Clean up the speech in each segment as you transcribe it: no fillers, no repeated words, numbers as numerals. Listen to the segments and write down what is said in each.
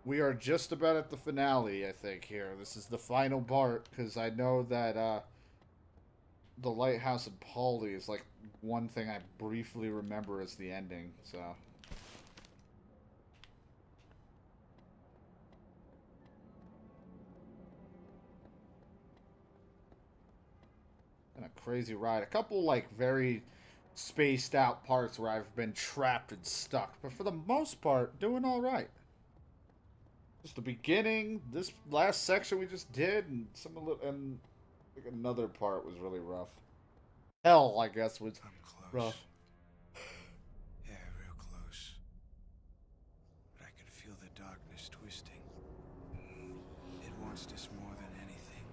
We are just about at the finale, I think, here. This is the final part, because I know that the lighthouse in Polly is like one thing I briefly remember as the ending, so. And a crazy ride. A couple, like, very spaced out parts where I've been trapped and stuck, but for the most part, doing alright. Just the beginning, this last section we just did, and some of the, and like another part was really rough. Hell, I guess, was I'm close. rough. Yeah, real close. But I can feel the darkness twisting. It wants this more than anything.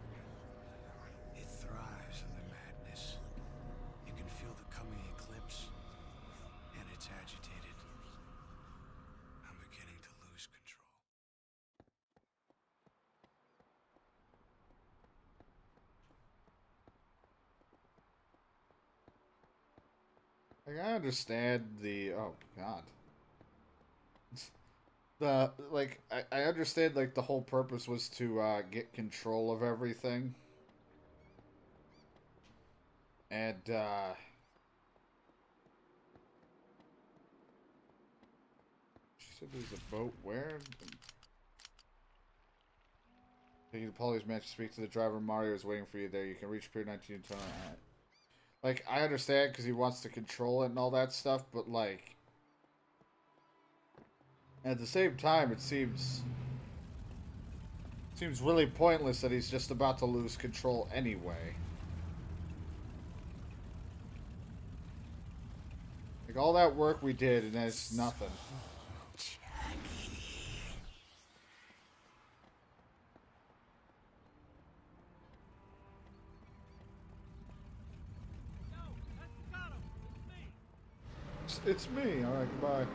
It thrives on the madness. You can feel the coming eclipse, and it's agitated. I'm beginning to lose control. Like, I understand the, oh god. The, like, I understand, like, the whole purpose was to, get control of everything. And, she said there's a boat where? Taking the Polly's match to speak to the driver. Mario is waiting for you there. You can reach Pier 19 and turn on. Like, I understand because he wants to control it and all that stuff, but, like, at the same time, it seems really pointless that he's just about to lose control anyway. Like, all that work we did, and it's nothing. It's me. All right, goodbye.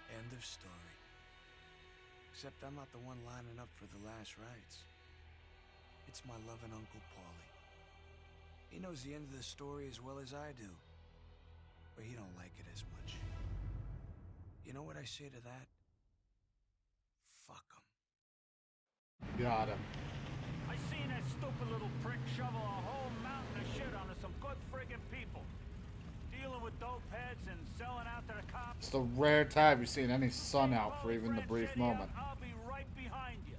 End of story. Except I'm not the one lining up for the last rites. It's my loving Uncle Paulie. He knows the end of the story as well as I do. But he don't like it as much. You know what I say to that? Fuck him. Got him. I seen that stupid little prick shovel a whole mountain of shit onto some good friggin' people. Dealing with dope heads and selling out to the cops. It's the rare time you've seen any sun out for even the brief moment. I'll be right behind you.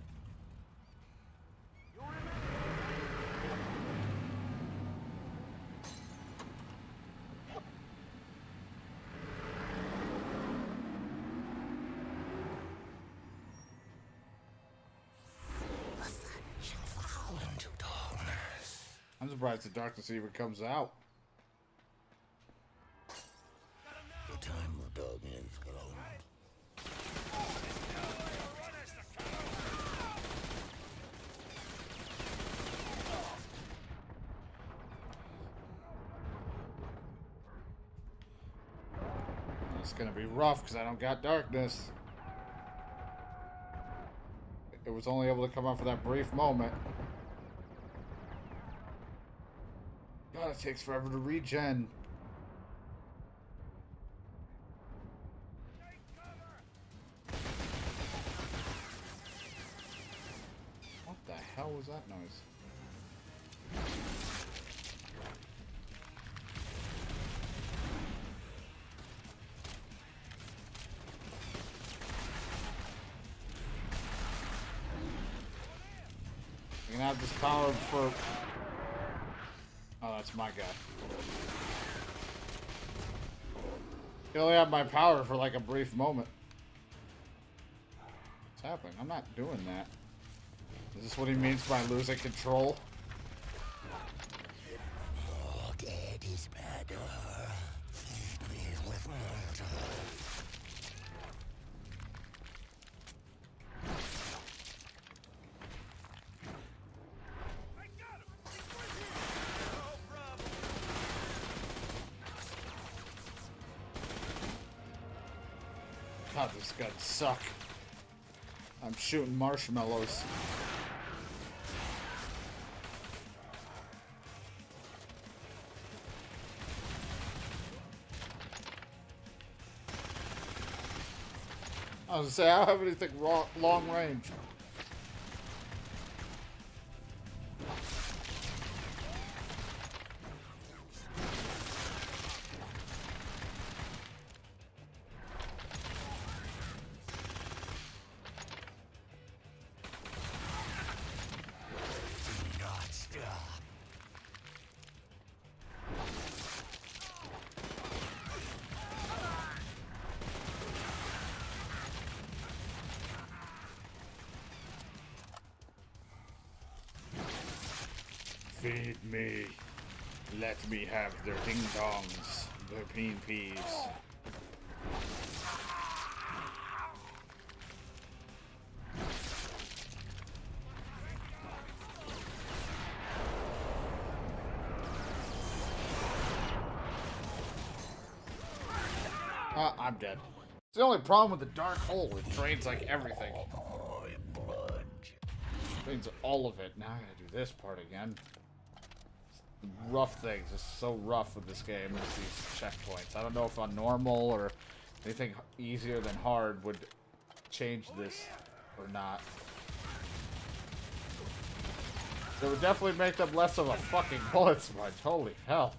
You remember? I'm surprised the darkness even comes out. The time of dog is grown. It's gonna be rough because I don't got darkness. It was only able to come out for that brief moment. God, it takes forever to regen. What the hell was that noise? You can have this power for... Oh, that's my guy. You only have my power for like a brief moment. What's happening? I'm not doing that. Is this what he means by losing control? Oh, Dad is better. Feed me with water. God, this guns suck. I'm shooting marshmallows. I was gonna say, I don't have anything long range. Not stop. Feed me. Let me have their ding-dongs, their bean peas. I'm dead. It's the only problem with the dark hole. It drains like everything. Drains all of it. Now I gotta do this part again. The rough things. It's so rough with this game with these checkpoints. I don't know if on normal or anything easier than hard would change this or not. It would definitely make them less of a fucking bullet smudge. Holy hell.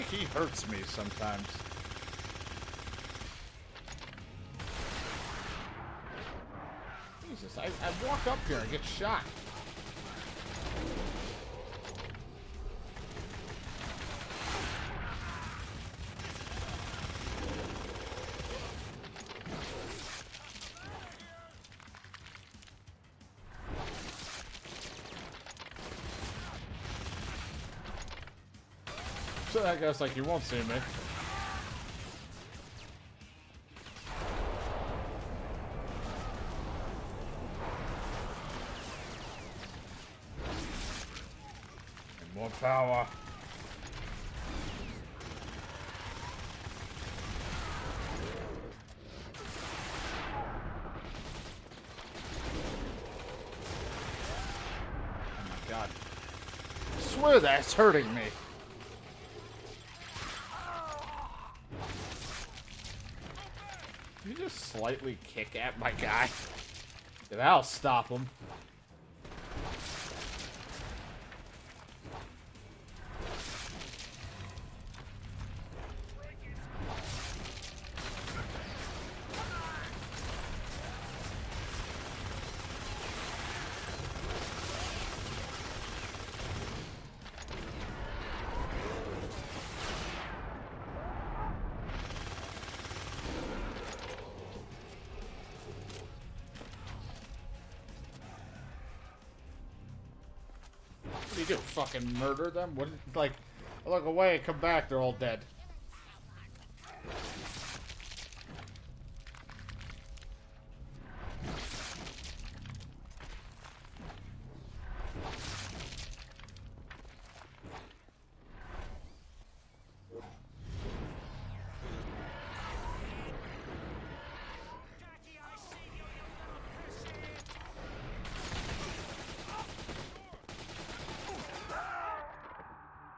He hurts me sometimes. Jesus, I walk up here and get shot. So that guy's like, you won't see me. And more power. Oh my god. I swear that's hurting me. You just slightly kick at my guy. Yeah, that'll stop him. What do you do? Fucking murder them? What? Like, I look away and come back, they're all dead.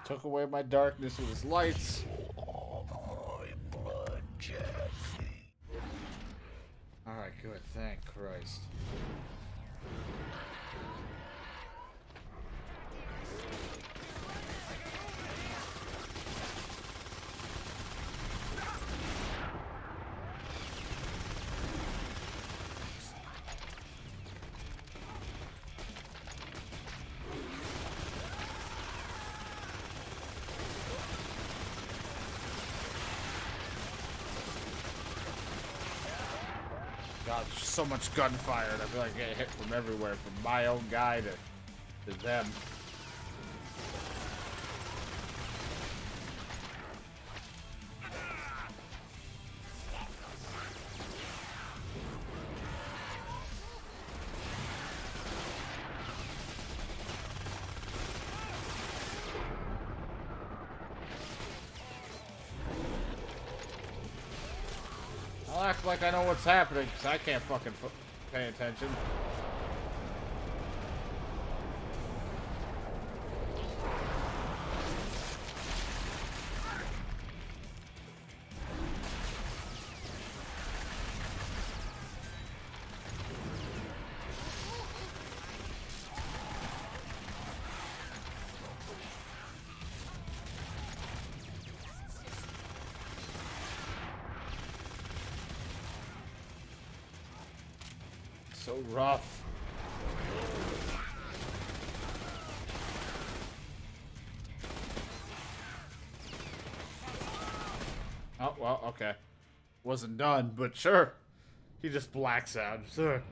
Took away my darkness with his lights. Alright, good. Thank Christ. God, there's so much gunfire, and I feel like I get hit from everywhere, from my own guy to them. act like I know what's happening, because I can't fucking pay attention. So rough. Oh, well, okay. Wasn't done, but sure. He just blacks out. Sure.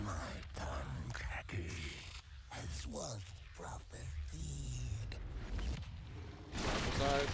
My tongue cracky has once prophesied. Prophesied.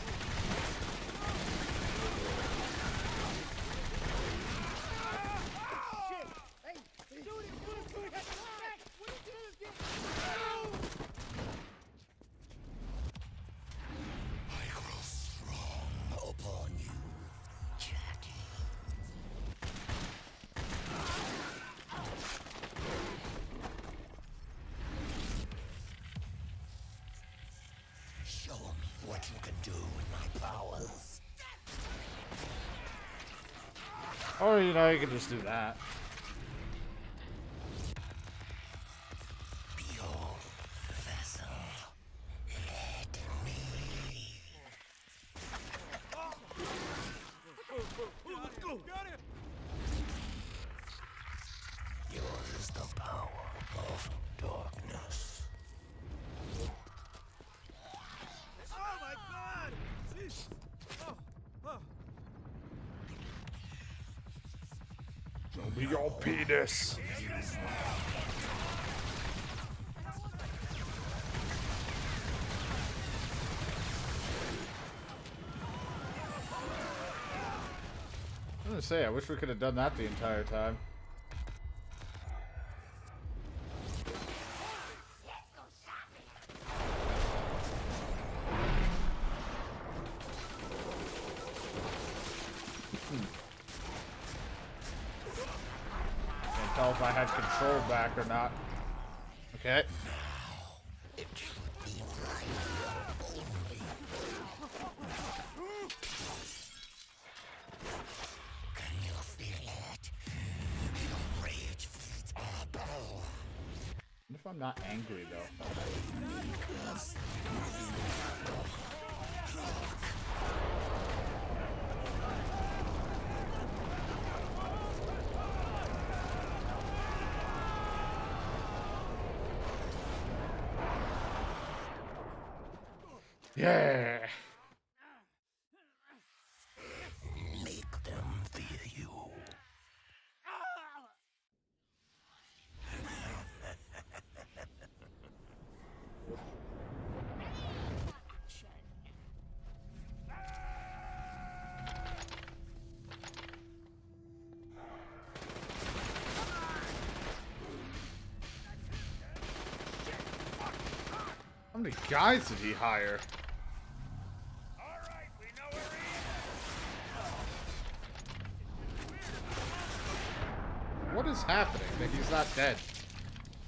Show me what you can do with my powers. Or, you know, you can just do that. Behold, vessel. Let me. Let's go! Got him! Yours is the power of darkness. Oh my god! Jeez. Oh, oh. Show me your penis. I was gonna say, I wish we could have done that the entire time. Can't tell if I had control back or not. Okay. It should be right here only. Can you feel it? Your rage feeds our bow. What if I'm not angry though? Yeah. Make them fear you. How many guys did he hire? Alright, we know where he is. What is happening that he's not dead?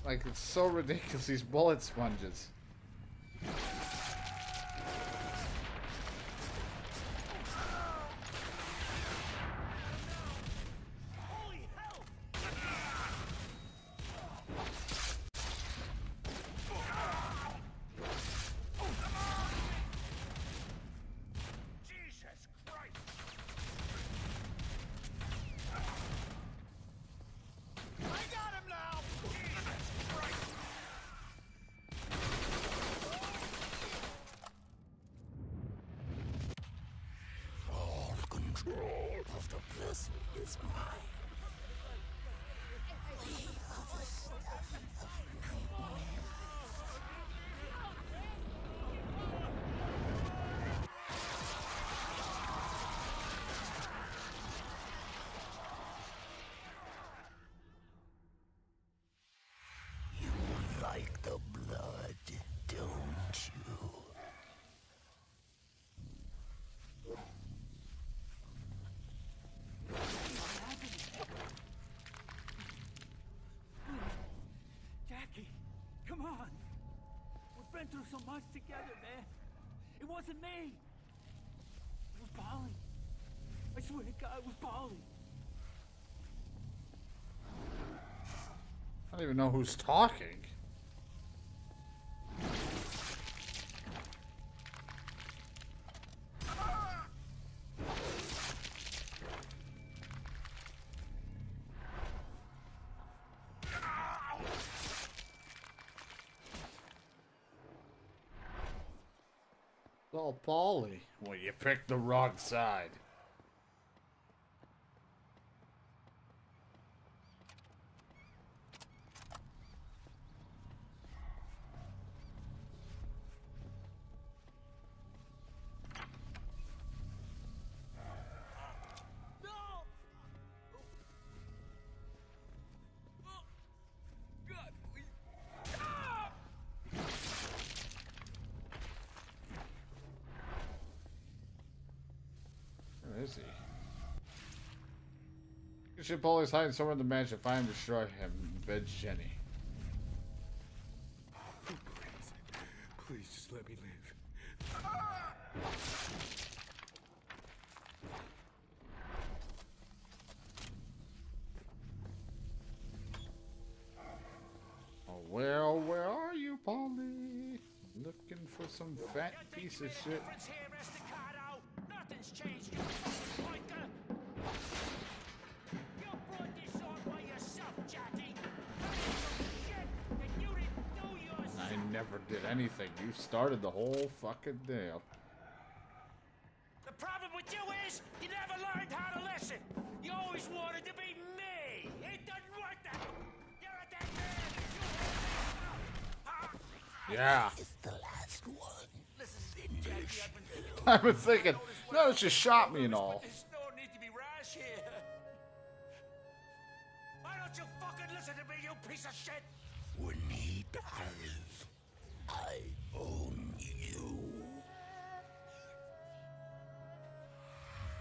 Like, it's so ridiculous, these bullet sponges. Holy hell! Jesus Christ! I got him now! Jesus Christ! All control of the vessel is mine. We are the stuff of nightmare. You like the blood, don't you? so much together, man. It wasn't me. It was Polly. I swear to God, it was Polly. I don't even know who's talking. Oh, Paulie. Well, you picked the wrong side. Where is he? You should always hide somewhere in the mansion. Find him, destroy him. Bed Jenny. Please, just let me live. Oh, well, where are you, Paulie? Looking for some fat piece of shit. Nothing's changed, you fucking biker. You brought this on by yourself, Jackie. Shit that you didn't do yourself. I never did anything. You started the whole fucking deal. The problem with you is you never learned how to listen. You always wanted to be me. It doesn't work that way. You're a dead man. Yeah. It's the last one. Listen, Jackie, I've been thinking, no, it's just shot me and all. There's no need to be rash here. Why don't you fucking listen to me, you piece of shit? We need Alice. I own you.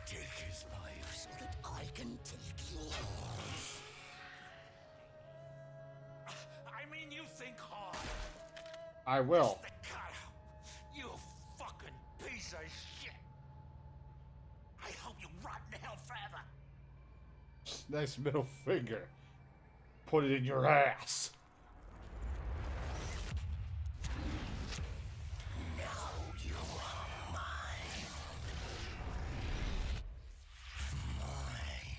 Take his life so that I can take yours. I mean, you think hard. I will. The cut out. You fucking piece of shit. I hope you rot in hell forever. Nice middle finger. Put it in your ass. Now you are mine. Mine.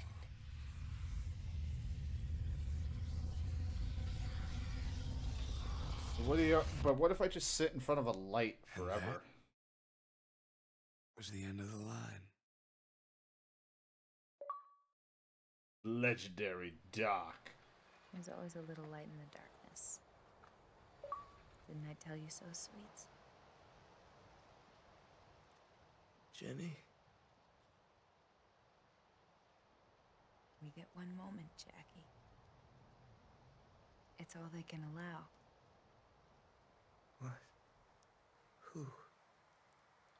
What do you? But what if I just sit in front of a light forever? Was the end of the line. Legendary Doc. There's always a little light in the darkness. Didn't I tell you so, sweets? Jenny? We get one moment, Jackie. It's all they can allow. What? Who?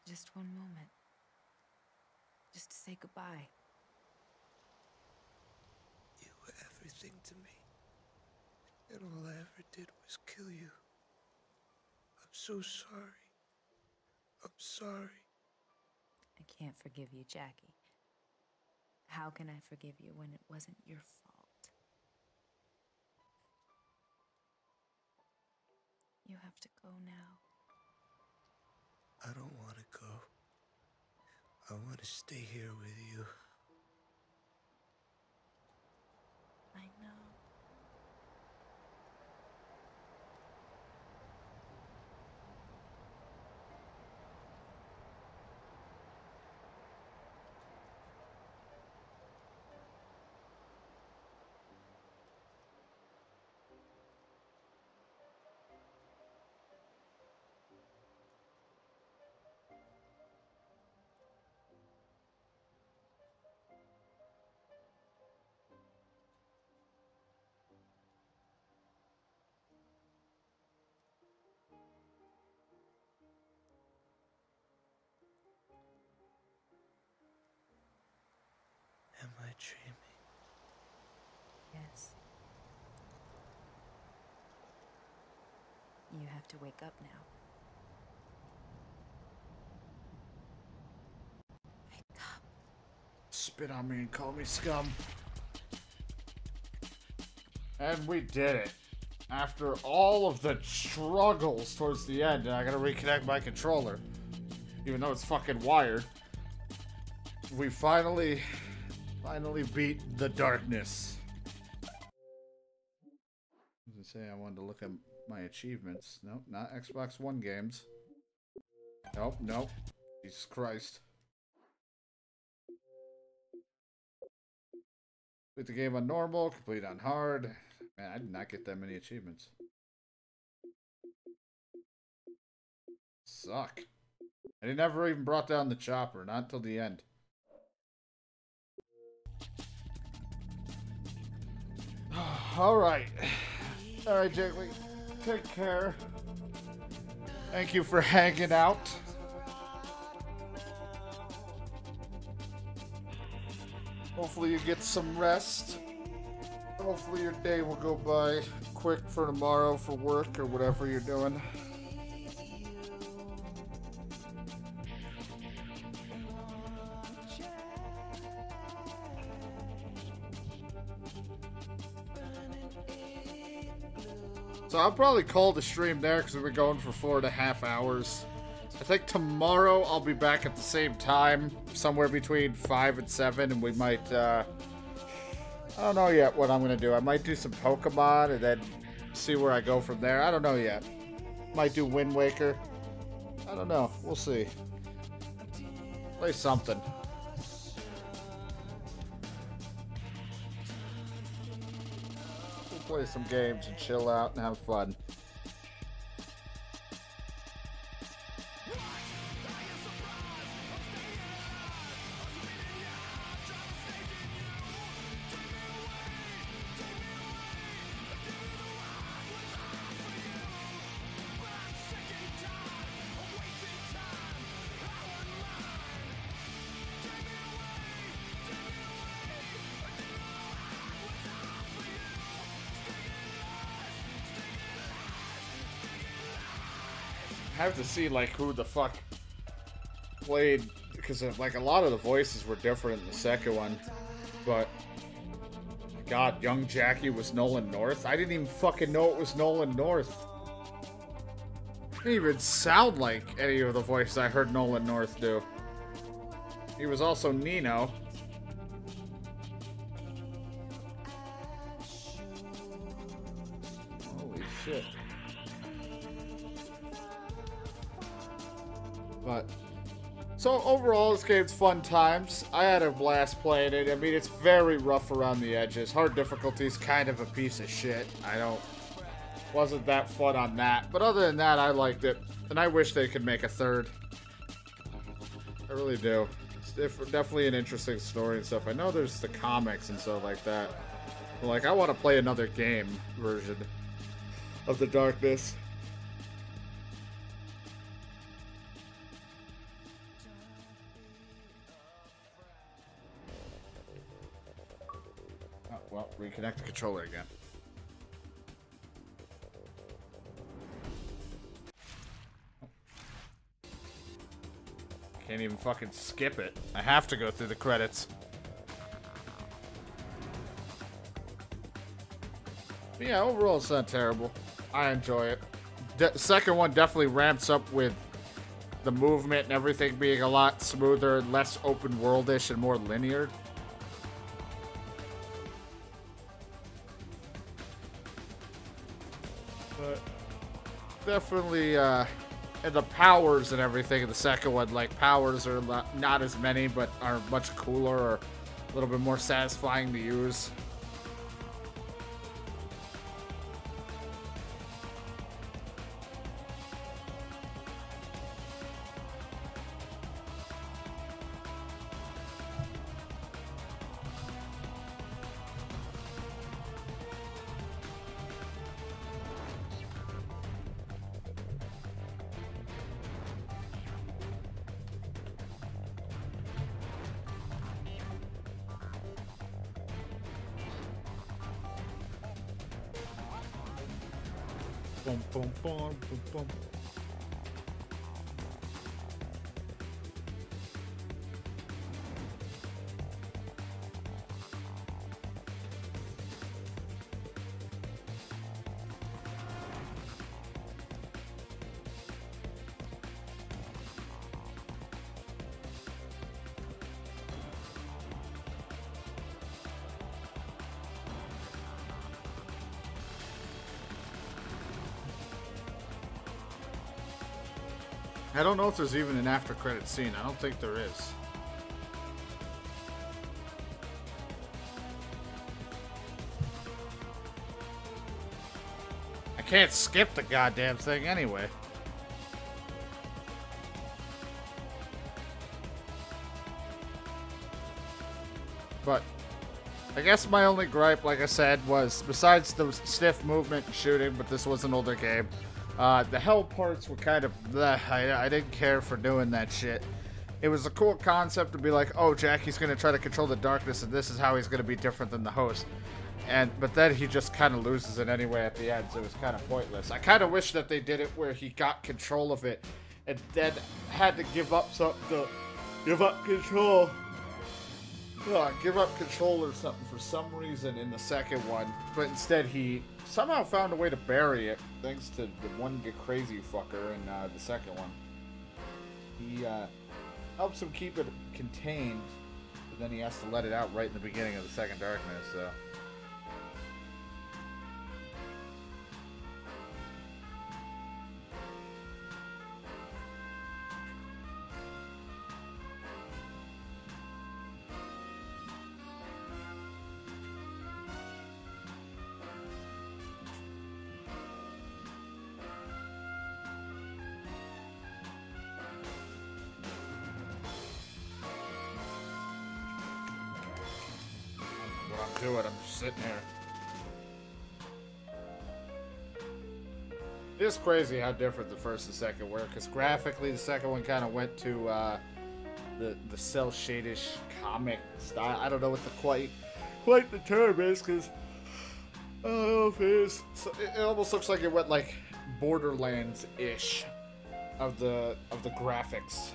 Just one moment. Just to say goodbye. You were everything to me. And all I ever did was kill you. I'm so sorry. I'm sorry. I can't forgive you, Jackie. How can I forgive you when it wasn't your fault? You have to go now. I don't want to go. I want to stay here with you. I know. Am I dreaming? Yes. You have to wake up now. spit on me and call me scum. And we did it. After all of the struggles towards the end, and I gotta reconnect my controller, even though it's fucking wired. We finally beat the darkness. As I say, I wanted to look at my achievements. Nope, not Xbox One games. Nope, nope. Jesus Christ. Complete the game on normal, complete on hard. Man, I did not get that many achievements. Suck. And he never even brought down the chopper, not until the end. Alright. Alright, Jiggly. Take care. Thank you for hanging out. Hopefully you get some rest. Hopefully your day will go by quick for tomorrow for work or whatever you're doing. So I'll probably call the stream there because we've been going for 4.5 hours. I think tomorrow I'll be back at the same time, somewhere between 5 and 7, and we might, I don't know yet what I'm going to do. I might do some Pokemon and then see where I go from there. I don't know yet. Might do Wind Waker. I don't know. We'll see. Play something. We'll play some games and chill out and have fun. I have to see like who the fuck played, because like a lot of the voices were different in the second one. But God, young Jackie was Nolan North. I didn't even fucking know it was Nolan North. It didn't even sound like any of the voices I heard Nolan North do. He was also Nino. Holy shit. But, so overall, this game's fun times. I had a blast playing it. I mean, it's very rough around the edges. Hard difficulty's kind of a piece of shit. Wasn't that fun on that. But other than that, I liked it. And I wish they could make a third. I really do. It's definitely an interesting story and stuff. I know there's the comics and stuff like that. But, like, I want to play another game version of the Darkness. Well, reconnect the controller again. Can't even fucking skip it. I have to go through the credits. But yeah, overall it's not terrible. I enjoy it. Second one definitely ramps up with the movement and everything being a lot smoother, less open worldish, and more linear. But definitely, and the powers and everything in the second one, like, powers are not as many, but are much cooler or a little bit more satisfying to use. Boom, boom, boom, boom, boom. I don't know if there's even an after credit scene. I don't think there is. I can't skip the goddamn thing anyway. But I guess my only gripe, like I said, was besides the stiff movement and shooting, but this was an older game, the hell parts were kind of bleh. I didn't care for doing that shit. It was a cool concept to be like, oh, Jackie's going to try to control the darkness, and this is how he's going to be different than the host. But then he just kind of loses it anyway at the end, so it was kind of pointless. I kind of wish that they did it where he got control of it, and then had to give up control. Give up control or something for some reason in the second one, but instead he somehow found a way to bury it, thanks to the one crazy fucker in the second one. He helps him keep it contained, but then he has to let it out right in the beginning of the second darkness, so... do it. I'm just sitting here. It's crazy how different the first and second were, because graphically the second one kind of went to the cell shadish comic style. I don't know what the quite the term is, because I don't know if it is. So it almost looks like it went like Borderlands-ish of the graphics.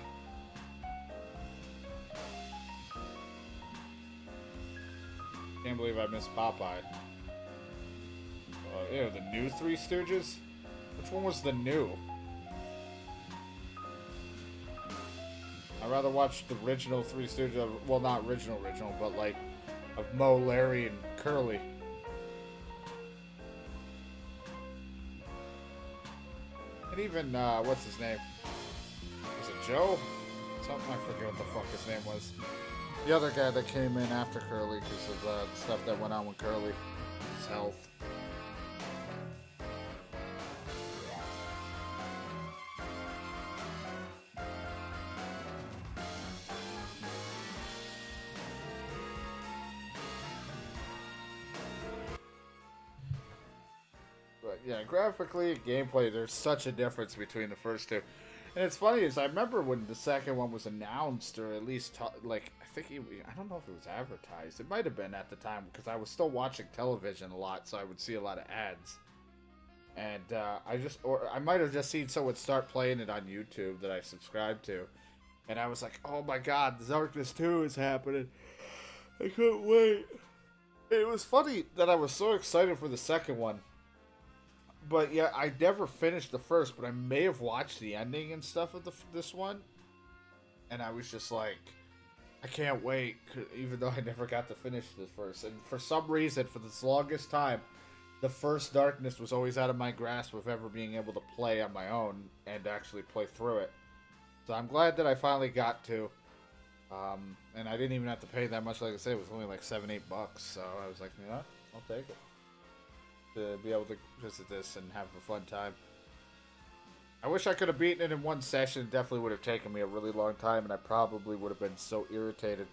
Can't believe I missed Popeye. Ew, the new Three Stooges? Which one was the new? I'd rather watch the original Three Stooges. Well, not original, but like of Moe, Larry, and Curly. And even, what's his name? Was it Joe? Something, I forget what the fuck his name was. The other guy that came in after Curly because of the stuff that went on with Curly. His health. But yeah, graphically, gameplay, there's such a difference between the first two. And it's funny is I remember when the second one was announced, or at least like I don't know if it was advertised. It might have been at the time because I was still watching television a lot, so I would see a lot of ads. And I might have just seen someone start playing it on YouTube that I subscribed to, and I was like, oh my god, the Darkness 2 is happening! I couldn't wait. It was funny that I was so excited for the second one. But yeah, I never finished the first, but I may have watched the ending and stuff of this one. And I was just like, I can't wait, even though I never got to finish the first. And for some reason, for this longest time, the first Darkness was always out of my grasp of ever being able to play on my own and actually play through it. So I'm glad that I finally got to. And I didn't even have to pay that much, like I said, it was only like $7-8. So I was like, you know, I'll take it. To be able to visit this and have a fun time. I wish I could have beaten it in one session. It definitely would have taken me a really long time, and I probably would have been so irritated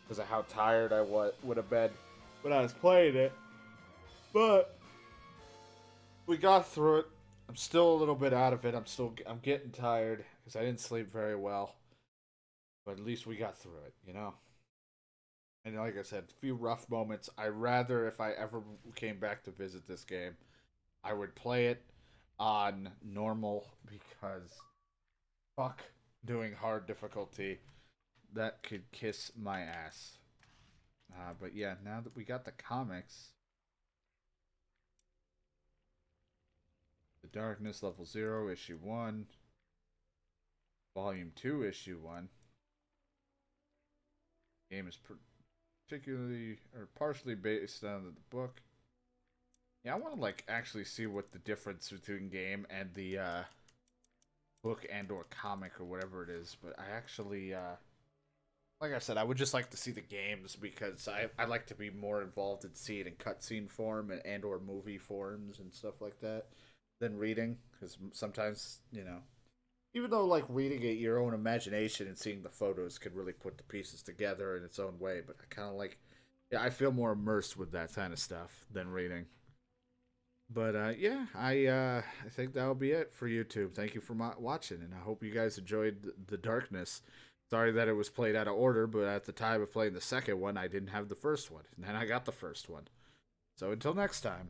because of how tired I would have been when I was playing it. But we got through it. I'm still a little bit out of it. I'm getting tired because I didn't sleep very well. But at least we got through it, you know? And like I said, a few rough moments. I rather, if I ever came back to visit this game, I would play it on normal because fuck doing hard difficulty. That could kiss my ass. But yeah, now that we got the comics, The Darkness Level 0, Issue 1, Volume 2, Issue 1. Game is particularly or partially based on the book. Yeah, I want to like actually see what the difference between game and the book and or comic or whatever it is, but I actually like I said, I would just like to see the games because I like to be more involved and see it in cutscene form and or movie forms and stuff like that than reading. Because sometimes, you know, even though like reading it, your own imagination and seeing the photos could really put the pieces together in its own way. But I kind of like, yeah, I feel more immersed with that kind of stuff than reading. But yeah, I think that'll be it for YouTube. Thank you for watching, and I hope you guys enjoyed the darkness. Sorry that it was played out of order, but at the time of playing the second one, I didn't have the first one, and then I got the first one. So until next time.